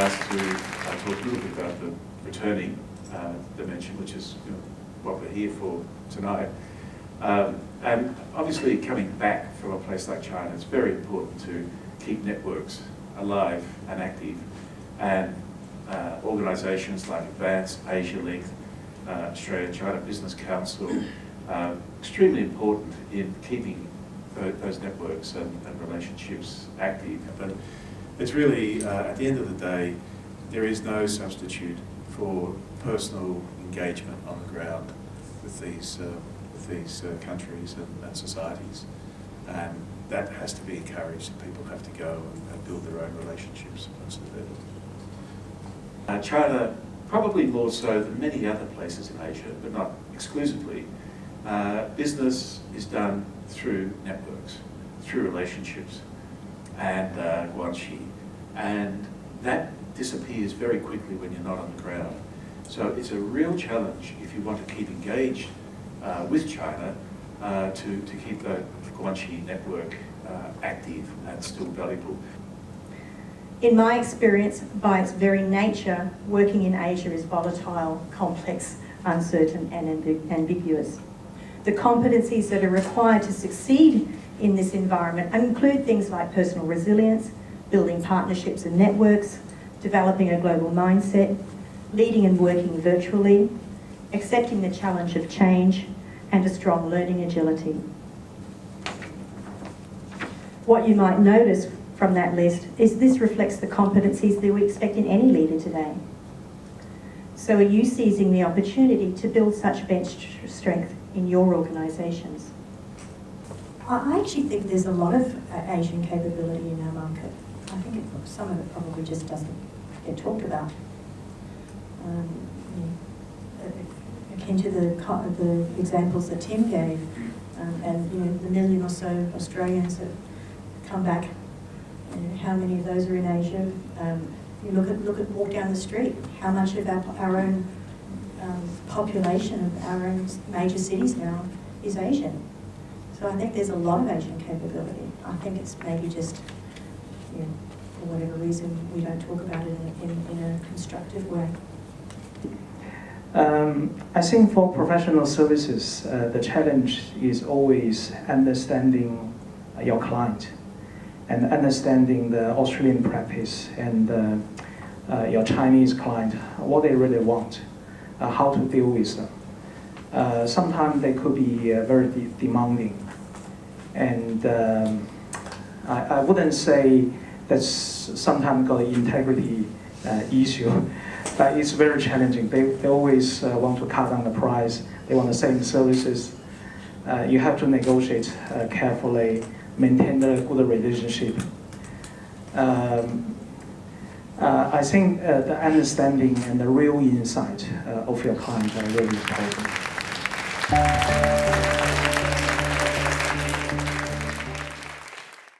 asked to talk a little bit about the returning dimension, which is what we're here for tonight. And obviously coming back from a place like China, it's very important to keep networks alive and active. And organisations like Advance, Asialink, Australia-China Business Council, extremely important in keeping those networks and relationships active. But it's really, at the end of the day, there is no substitute for personal engagement on the ground with these countries and societies. And that has to be encouraged. People have to go and build their own relationships once they're there. China, probably more so than many other places in Asia, but not exclusively, business is done through networks, through relationships, and guanxi. And that disappears very quickly when you're not on the ground. So it's a real challenge if you want to keep engaged with China to keep the guanxi network active and still valuable. In my experience, by its very nature, working in Asia is volatile, complex, uncertain and ambiguous. The competencies that are required to succeed in this environment include things like personal resilience, building partnerships and networks, developing a global mindset, leading and working virtually, accepting the challenge of change, and a strong learning agility. What you might notice from that list is this reflects the competencies that we expect in any leader today. So are you seizing the opportunity to build such bench strength in your organisations? I actually think there's a lot of Asian capability in our market. I think some of it probably just doesn't get talked about. Akin to the examples that Tim gave, and the million or so Australians that come back. How many of those are in Asia? You look at walk down the street. How much of our own population of our own major cities now is Asian? So I think there's a lot of Asian capability. I think it's maybe just, for whatever reason, we don't talk about it in a constructive way. I think for professional services, the challenge is always understanding your client and understanding the Australian practice and your Chinese client, what they really want, how to deal with them. Sometimes they could be very demanding, and I wouldn't say that's sometimes got an integrity issue, but it's very challenging. They always want to cut down the price, they want the same services. You have to negotiate carefully, maintain a good relationship. I think the understanding and the real insight of your client are really important.